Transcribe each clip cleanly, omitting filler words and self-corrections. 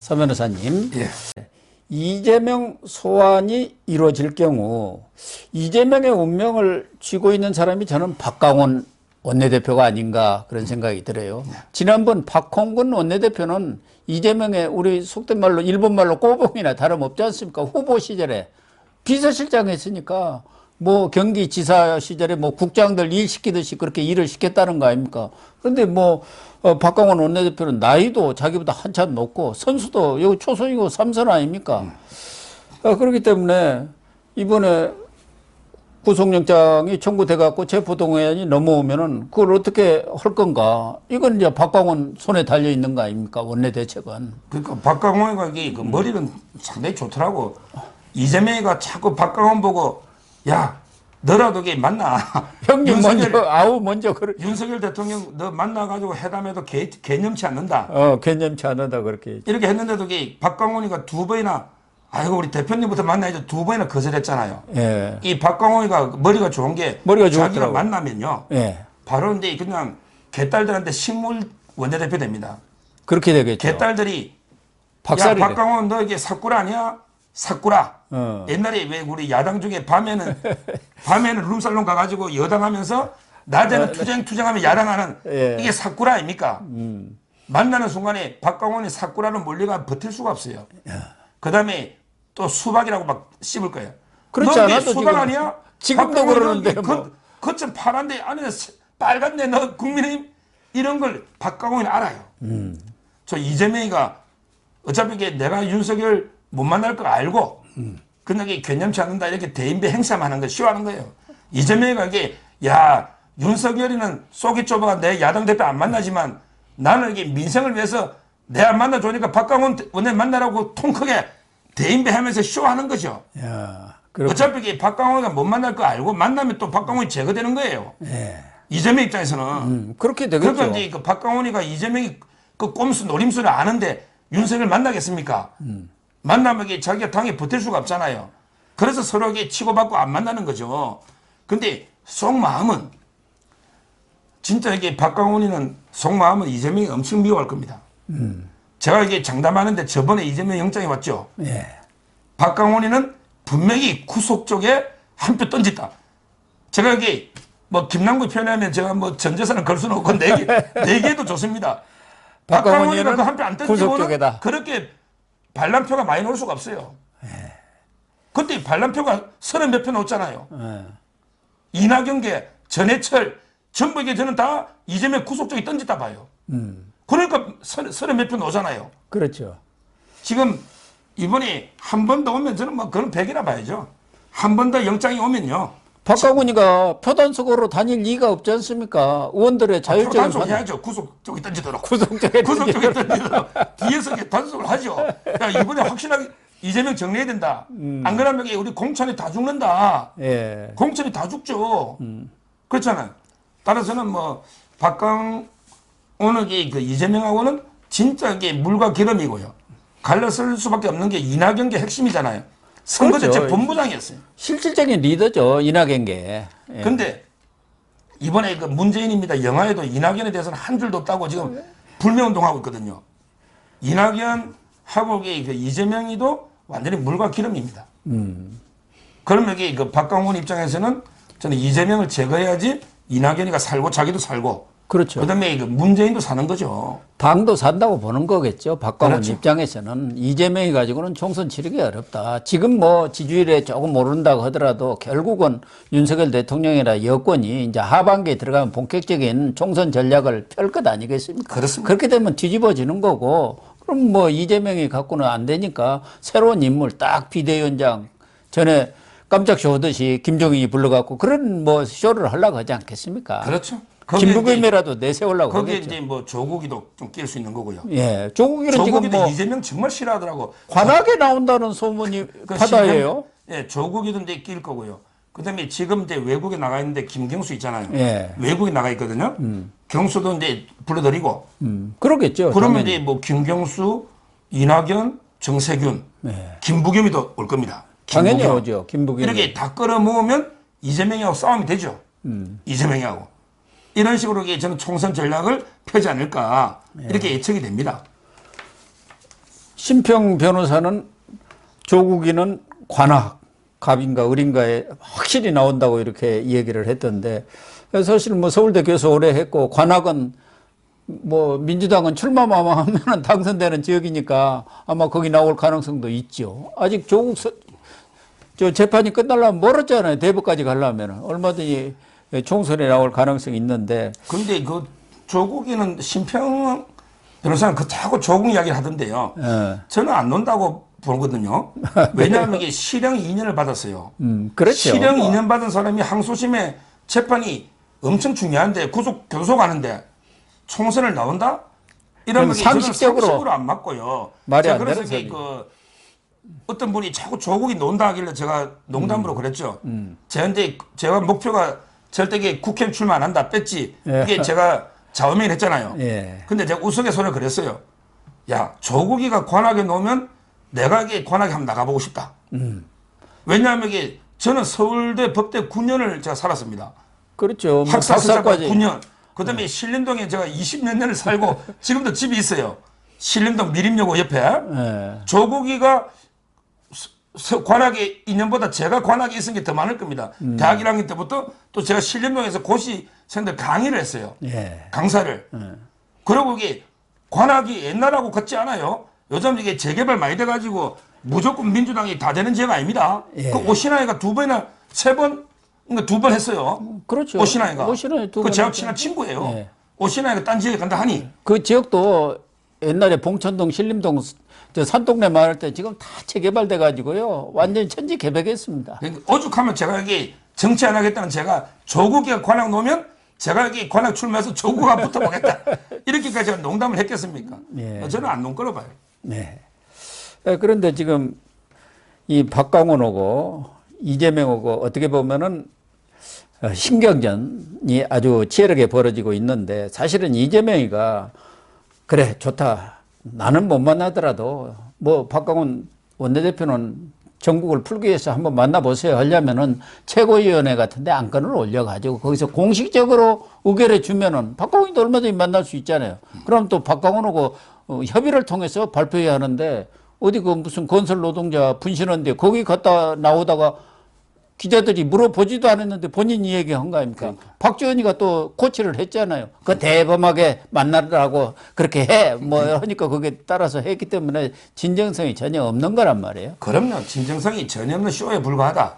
서 변호사님, 예. 이재명 소환이 이루어질 경우 이재명의 운명을 쥐고 있는 사람이 저는 박강원 원내대표가 아닌가 그런 생각이 들어요. 지난번 박홍근 원내대표는 이재명의 우리 속된 말로 일본 말로 꼬봉이나 다름없지 않습니까? 후보 시절에 비서실장 했으니까 뭐 경기지사 시절에 뭐 국장들 일 시키듯이 그렇게 일을 시켰다는 거 아닙니까? 그런데 뭐 박강원 원내대표는 나이도 자기보다 한참 높고 선수도 여기 초선이고 삼선 아닙니까? 그렇기 때문에 이번에 구속영장이 청구돼 갖고 체포동의안이 넘어오면은 그걸 어떻게 할 건가? 이건 이제 박강원 손에 달려 있는 거 아닙니까? 원내대책은. 그러니까 박강원이가 이게 그 머리는 상당히 좋더라고. 이재명이가 자꾸 박강원 보고 야 너라도 이게 만나. 형님 먼저 그래. 윤석열 대통령 너 만나가지고 회담해도 개념치 않는다. 개념치 않는다 그렇게. 이렇게 했는데도 이게 박강원이가 두 번이나 아이고 우리 대표님부터 만나야죠. 두 번이나 거절했잖아요. 예. 이 박강원이가 머리가 좋은 게 자기가 만나면요. 예. 바로 근데 그냥 개딸들한테 식물 원내대표 됩니다. 그렇게 되겠죠. 개딸들이 박살이 야 박강원 너 이게 사쿠라 아니야? 사쿠라. 옛날에 왜 우리 야당 중에 밤에는 룸살롱 가가지고 여당하면서 낮에는 투쟁하면 야당하는 예. 이게 사쿠라 아닙니까? 만나는 순간에 박강원이 사쿠라는 몰려가 버틸 수가 없어요. 그 다음에 또 수박이라고 막 씹을 거예요. 그렇지 너 않아도 수박 아니야? 지금도 그러는데 뭐. 겉은 파란데 안에 빨간데 너 국민의힘 이런 걸 박강원이 알아요. 저 이재명이가 어차피 이게 내가 윤석열 못 만날 거 알고 그냥 이게 개념치 않는다 이렇게 대인배 행사만 하는 거 쉬워하는 거예요. 이재명이가 이게 야 윤석열이는 속이 좁아가 내 야당 대표 안 만나지만 나는 이게 민생을 위해서 내 안 만나주니까 박강원 원내 만나라고 통 크게 대인배 하면서 쇼하는 거죠. 야, 어차피 이게 박강원이가 못 만날 거 알고 만나면 또 박강원이 제거되는 거예요. 예. 이재명 입장에서는. 그렇게 되겠죠. 그러니까 이제 그 박강원이가 이재명이 그 꼼수 노림수를 아는데 윤석열 만나겠습니까? 만나면 이게 자기가 당에 버틸 수가 없잖아요. 그래서 서로 이게 치고받고 안 만나는 거죠. 근데 속마음은 진짜 이게 박강원이는 속마음은 이재명이 엄청 미워할 겁니다. 제가 이게 장담하는데 저번에 이재명 영장이 왔죠. 예. 박강원이는 분명히 구속 쪽에 한 표 던졌다. 제가 이게 뭐 김남국 표현하면 제가 뭐 전 재산을 걸 수는 없고 네 개도 좋습니다. 박강원이가 그 한 표 안 던지고는 그렇게 반란표가 많이 나올 수가 없어요. 그때 반란표가 30몇 표 나왔잖아요. 이낙연계, 전해철, 전부 이게 저는 다 이재명 구속 쪽에 던졌다 봐요. 그러니까 30몇 표 나오잖아요. 그렇죠. 지금 이번에 한 번 더 오면 저는 뭐 그건 100이라 봐야죠. 한 번 더 영장이 오면요. 박강원이가 표단속으로 다닐 이유가 없지 않습니까? 의원들의 자율적인 단속 해야죠. 구속 쪽에 던지도록. 구속 쪽에 던지도록. 뒤에서 단속을 하죠. 야, 이번에 확실하게 이재명 정리해야 된다. 안 그러면 우리 공천이 다 죽는다. 예. 공천이 다 죽죠. 그렇잖아요. 따라서는 뭐 박강원은 그 이재명하고는 진짜 이게 물과 기름이고요. 갈라쓸 수밖에 없는 게 이낙연계 핵심이잖아요. 선거대책 그렇죠. 본부장이었어요. 실질적인 리더죠, 이낙연계. 예. 근데 이번에 그 문재인입니다. 영화에도 이낙연에 대해서는 한 줄도 없다고 지금 불매운동하고 있거든요. 이낙연하고 그 이재명이도 완전히 물과 기름입니다. 그러면 이게 그 박강원 입장에서는 저는 이재명을 제거해야지 이낙연이가 살고 자기도 살고 그렇죠. 그다음에 그 문재인도 사는 거죠. 당도 산다고 보는 거겠죠. 박강원 그렇죠. 입장에서는 이재명이 가지고는 총선 치르기 어렵다. 지금 뭐 지지율에 조금 오른다고 하더라도 결국은 윤석열 대통령이나 여권이 이제 하반기에 들어가면 본격적인 총선 전략을 펼 것 아니겠습니까? 그렇습니다. 그렇게 되면 뒤집어지는 거고 그럼 뭐 이재명이 갖고는 안 되니까 새로운 인물 딱 비대위원장 전에 깜짝 쇼하듯이 김종인이 불러갖고 그런 뭐 쇼를 하려고 하지 않겠습니까? 그렇죠. 김부겸이라도 내세우려고 거기에 하겠죠. 이제 뭐 조국이도 좀 낄 수 있는 거고요. 예, 조국이는 지금 뭐 이재명 정말 싫어하더라고. 관악에 나온다는 소문이 그 바다예요. 예, 조국이도 이제 낄 거고요. 그다음에 지금 이제 외국에 나가 있는데 김경수 있잖아요. 예. 외국에 나가 있거든요. 경수도 이제 불러드리고. 그러겠죠. 그러면 당연히. 이제 뭐 김경수, 이낙연, 정세균, 예. 김부겸이도 올 겁니다. 당연히 김부겸. 오죠. 김부겸. 이렇게 다 끌어모으면 이재명하고 싸움이 되죠. 이재명하고. 이런 식으로 저는 총선 전략을 펴지 않을까 이렇게 예측이 됩니다. 심평 변호사는 조국이는 관악, 갑인가 을인가에 확실히 나온다고 이렇게 얘기를 했던데, 사실 뭐 서울대 교수 오래 했고, 관악은 뭐 민주당은 출마만 하면 당선되는 지역이니까 아마 거기 나올 가능성도 있죠. 아직 조국 저 재판이 끝나려면 멀었잖아요. 대법까지 가려면 얼마든지 총선에 나올 가능성이 있는데. 근데 그 조국이는 심평 변호사는 그 자꾸 조국 이야기를 하던데요. 예. 저는 안 논다고 보거든요. 왜냐하면 이게 실형 2년을 받았어요. 그렇죠. 실형 2년 받은 사람이 항소심의 재판이 엄청 중요한데 구속 교속하는데 총선을 나온다? 이러면 상식적으로 안 맞고요. 말이 제가 안 그래서 되는 그 어떤 분이 자꾸 조국이 논다 하길래 제가 농담으로 그랬죠. 제가 목표가 절대 국회 출마 안 한다 뺐지. 예. 이게 제가 자음을 했잖아요. 예. 근데 제가 우스갯소리를 그랬어요. 야, 조국이가 관악에 놓으면 내가 이게 관악에 한번 나가보고 싶다. 왜냐하면 이게 저는 서울대 법대 9년을 제가 살았습니다. 그렇죠. 뭐 학사까지 9년. 그 다음에 신림동에 제가 20몇 년을 살고 지금도 집이 있어요. 신림동 미림여고 옆에. 예. 조국이가 관악에 2년보다 제가 관악에 있은 게 더 많을 겁니다. 대학 1학년 때부터 또 제가 신림동에서 고시생들 강의를 했어요. 예. 강사를. 그리고 이게 관악이 옛날하고 같지 않아요. 요즘 이게 재개발 많이 돼가지고 무조건 민주당이 다 되는 지역 아닙니다. 예. 그 오신환이가 2번이나 3번, 그러니까 2번 했어요. 그렇죠. 오신환이가. 오신환이 두 그 번 제가 했죠. 친한 친구예요. 예. 오신환이가 딴 지역에 간다 하니. 그 지역도 옛날에 봉천동, 신림동, 저 산동네 많을 때 지금 다 재개발돼 가지고요. 완전히 천지 개벽했습니다. 그러니까 오죽하면 제가 여기 정치 안 하겠다는 제가 조국이가 관악 놓으면 제가 여기 관악 출마해서 조국아 붙어보겠다. 이렇게까지 제가 농담을 했겠습니까? 예. 저는 안 논 거로 봐요. 네. 그런데 지금 이 박강원하고 이재명하고 어떻게 보면은 신경전이 아주 치열하게 벌어지고 있는데, 사실은 이재명이가 그래 좋다, 나는 못 만나더라도 뭐 박강원 원내대표는 전국을 풀기 위해서 한번 만나보세요 하려면은 최고위원회 같은데 안건을 올려가지고 거기서 공식적으로 의결해 주면은 박강원도 얼마든지 만날 수 있잖아요. 그럼 또 박강원하고 협의를 통해서 발표해야 하는데, 어디 그 무슨 건설 노동자 분신원데 거기 갔다 나오다가 기자들이 물어보지도 않았는데 본인이 얘기한 거 아닙니까? 박지원이가 또 코치를 했잖아요. 그 대범하게 만나라고 그렇게 해. 뭐 하니까 거기에 따라서 했기 때문에 진정성이 전혀 없는 거란 말이에요. 그럼요. 진정성이 전혀 없는 쇼에 불과하다.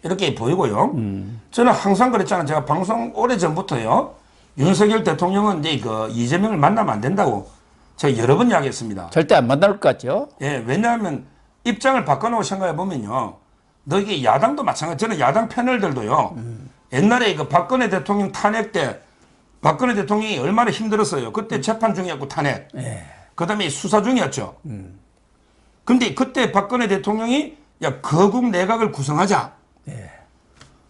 이렇게 보이고요. 저는 항상 그랬잖아요. 제가 방송 오래전부터요. 윤석열 대통령은 이제 그 이재명을 만나면 안 된다고 제가 여러 번 이야기했습니다. 절대 안 만날 것 같죠? 예, 왜냐하면 입장을 바꿔놓고 생각해 보면요. 너 이게 야당도 마찬가지. 저는 야당 패널들도요. 옛날에 그 박근혜 대통령 탄핵 때 박근혜 대통령이 얼마나 힘들었어요. 그때 재판 중이었고 탄핵. 예. 그 다음에 수사 중이었죠. 근데 그때 박근혜 대통령이 야, 거국 내각을 구성하자. 예.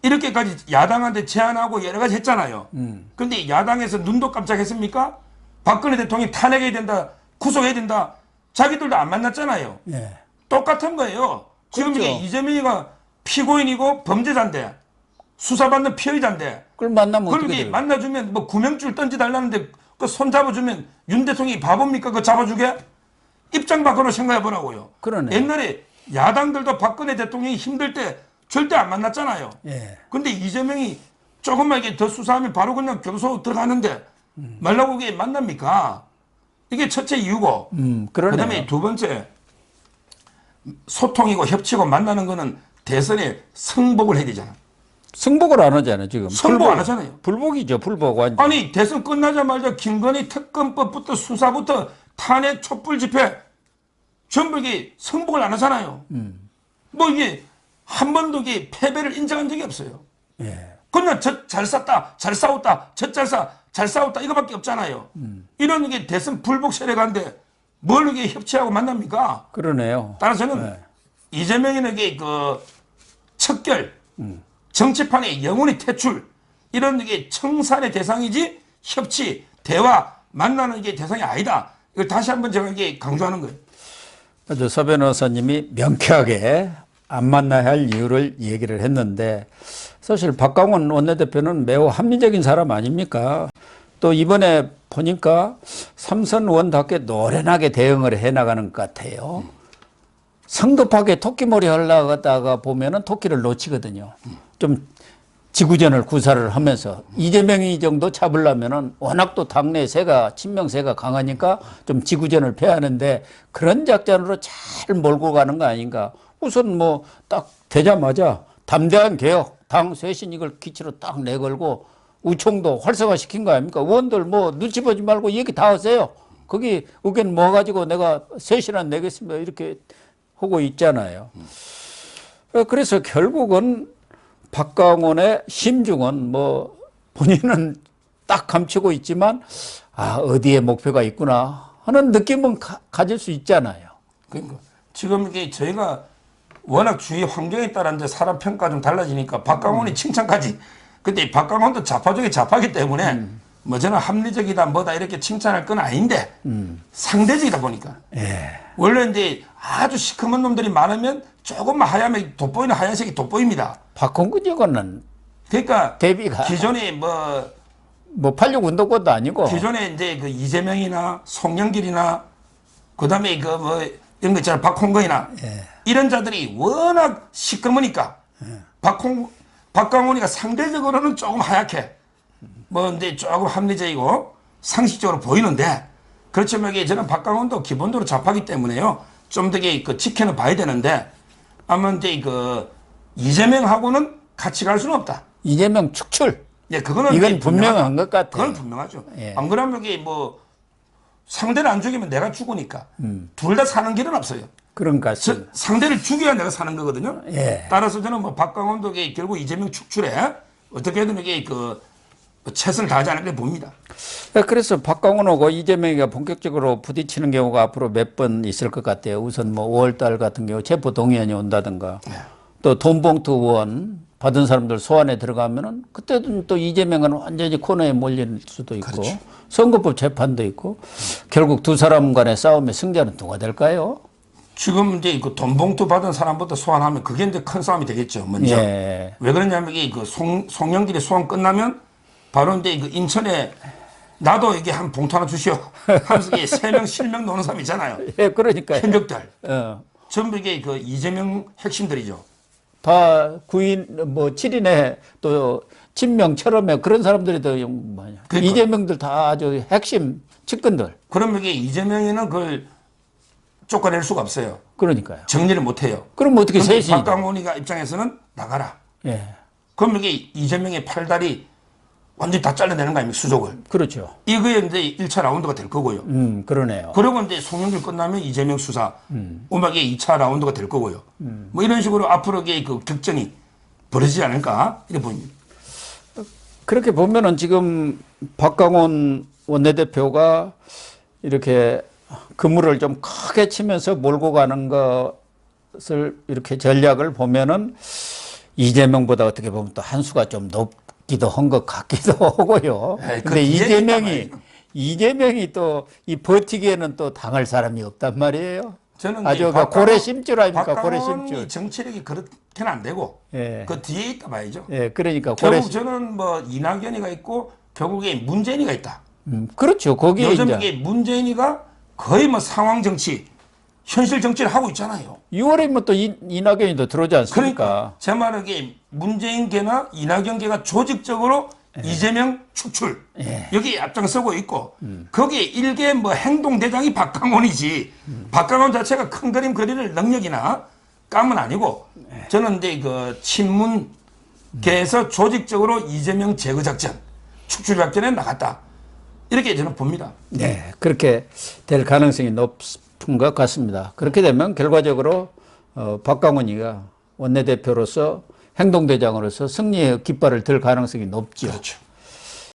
이렇게까지 야당한테 제안하고 여러 가지 했잖아요. 근데 야당에서 눈도 깜짝했습니까? 박근혜 대통령이 탄핵해야 된다, 구속해야 된다. 자기들도 안 만났잖아요. 예. 똑같은 거예요. 지금 그렇죠. 이게 이재명이가 피고인이고 범죄자인데 수사받는 피의자인데 그걸 만나면 그걸 어떻게 이렇게 돼요? 만나주면 뭐 구명줄 던져달라는데 그 손 잡아주면 윤 대통령이 바보입니까? 그거 잡아주게? 입장 바꿔로 생각해 보라고요. 그러네. 옛날에 야당들도 박근혜 대통령이 힘들 때 절대 안 만났잖아요. 예. 근데 이재명이 조금만 이게 더 수사하면 바로 그냥 교도소 들어가는데 말라고 이게 만납니까? 이게 첫째 이유고. 그러네요. 그다음에 두 번째 소통이고 협치고 만나는 거는 대선에 승복을 해야 되잖아. 승복을 안 하잖아요, 지금. 승복 안 하잖아요. 불복이죠, 불복 완전. 아니 대선 끝나자마자 김건희 특검법부터 수사부터 탄핵 촛불 집회 전부 이게 승복을 안 하잖아요. 뭐 이게 한 번도 이게 패배를 인정한 적이 없어요. 예. 그냥 잘 쌌다, 잘 싸웠다, 잘 싸웠다 이거밖에 없잖아요. 이런 게 대선 불복 세력한데 뭘 이게 협치하고 만납니까? 그러네요. 따라서 저는 네. 이재명에게 그 척결, 정치판의 영원히 퇴출 이런 게 청산의 대상이지 협치, 대화, 만나는 게 대상이 아니다. 이걸 다시 한번 제가 이게 강조하는 거예요. 아주 서 변호사님이 명쾌하게 안 만나야 할 이유를 얘기를 했는데, 사실 박강원 원내대표는 매우 합리적인 사람 아닙니까? 또 이번에 보니까 삼선 의원답게 노련하게 대응을 해나가는 것 같아요. 성급하게 토끼몰이 하려다가 보면은 토끼를 놓치거든요. 좀 지구전을 구사를 하면서 이재명이 정도 잡으려면은 워낙 또 당내 세가 친명세가 강하니까 좀 지구전을 펴하는데 그런 작전으로 잘 몰고 가는 거 아닌가. 우선 뭐 딱 되자마자 담대한 개혁, 당 쇄신 이걸 기치로 딱 내걸고 우총도 활성화시킨 거 아닙니까? 의원들 뭐 눈치 보지 말고 얘기 다 하세요. 거기 의견 모아가지고 내가 쇄신안 내겠습니다. 이렇게 하고 있잖아요. 그래서 결국은 박강원의 심중은 뭐 본인은 딱 감추고 있지만 아 어디에 목표가 있구나 하는 느낌은 가질 수 있잖아요. 그러니까 지금 이게 저희가 워낙 주위 환경에 따라 이제 사람 평가 좀 달라지니까 박강원이 칭찬까지. 근데 박강원도 좌파 중에 좌파기 때문에 뭐 저는 합리적이다 뭐다 이렇게 칭찬할 건 아닌데 상대적이다 보니까. 원래 이제 아주 시커먼 놈들이 많으면 조금만 하얀면 돋보이는 하얀색이 돋보입니다. 박홍근 의원은 그러니까 대비가 기존에 뭐 86 운동권도 아니고 기존에 이제 그 이재명이나 송영길이나 그다음에 그 뭐 이런 거 있잖아 박홍근이나 이런 자들이 워낙 시커머니까 박강원이가 상대적으로는 조금 하얗게 뭐 이제 조금 합리적이고 상식적으로 보이는데 그렇지만 이게 저는 박강원도 기본적으로 좌파기 때문에요 좀 더 그 지켜는 봐야 되는데 아마 이제 그 이재명하고는 같이 갈 수는 없다. 이재명 축출. 예, 그거는 이건 분명한 것 같아요. 그건 분명하죠. 예. 안 그러면 이게 뭐 상대를 안 죽이면 내가 죽으니까 둘 다 사는 길은 없어요. 그런 것 같습니다. 상대를 죽여야 내가 사는 거거든요. 예. 따라서 저는 뭐 박강원도 결국 이재명 축출에 어떻게든 이게 그 최선을 다하지 않을까 봅니다. 그래서 박강원하고 이재명이가 본격적으로 부딪히는 경우가 앞으로 몇 번 있을 것 같아요. 우선 뭐 5월달 같은 경우 체포동의안이 온다든가 또 돈봉투 의원 받은 사람들 소환에 들어가면은 그때는 또 이재명은 완전히 코너에 몰릴 수도 있고 그렇죠. 선거법 재판도 있고 결국 두 사람 간의 싸움의 승자는 누가 될까요? 지금 이제 그 돈봉투 받은 사람부터 소환하면 그게 이제 큰 싸움이 되겠죠. 먼저. 예. 왜 그러냐면 이게 그 송영길이 소환 끝나면 바로 이제 그 인천에 나도 이게 한 봉투 하나 주시오 하면서 이게 3명 실명 노는 사람 있잖아요. 예, 그러니까요. 현역들. 어. 전부 이게 그 이재명 핵심들이죠. 다 9인, 뭐 7인의 또 친명처럼의 그런 사람들이 더 뭐냐. 그러니까. 이재명들 다 아주 핵심 측근들. 그러면 이게 이재명이는 그걸 쫓아낼 수가 없어요. 그러니까요. 정리를 못 해요. 그럼 어떻게 근데 셋이? 박강원이가 입장에서는 나가라. 예. 그럼 이게 이재명의 팔다리 완전히 다 잘라내는 거 아닙니까? 수족을. 그렇죠. 이거에 이제 1차 라운드가 될 거고요. 그러네요. 그리고 이제 송영길 끝나면 이재명 수사, 음악의 2차 라운드가 될 거고요. 뭐 이런 식으로 앞으로 그 격전이 벌어지지 않을까 이렇게 보입니다. 그렇게 보면은 지금 박강원 원내대표가 이렇게 그물을 좀 크게 치면서 몰고 가는 것을 이렇게 전략을 보면은 이재명보다 어떻게 보면 또 한 수가 좀 높기도 한 것 같기도 하고요. 근데 이재명이 또 이 버티기에는 또 당할 사람이 없단 말이에요. 저는 아주 고래 심줄 아닙니까? 고래 심줄. 박강원이 정치력이 그렇게는 안 되고 예. 그 뒤에 있다 봐야죠. 예, 그러니까 고래. 결국 저는 뭐 이낙연이가 있고 결국에 문재인이가 있다. 그렇죠. 거기에 요즘 이제 이게 문재인이가 거의 뭐 상황 정치, 현실 정치를 하고 있잖아요. 6월이면 또 이낙연이도 들어오지 않습니까? 그러니까 제 말은 이게 문재인계나 이낙연계가 조직적으로 이재명 축출 여기 앞장서고 있고 거기에 일개 뭐 행동대장이 박강원이지 박강원 자체가 큰 그림 그리는 능력이나 깜은 아니고 저는 이제 그 친문계에서 조직적으로 이재명 제거 작전 축출 작전에 나갔다 이렇게 저는 봅니다. 네, 그렇게 될 가능성이 높은 것 같습니다. 그렇게 되면 결과적으로 박강원이가 원내대표로서 행동대장으로서 승리의 깃발을 들 가능성이 높죠. 그렇죠.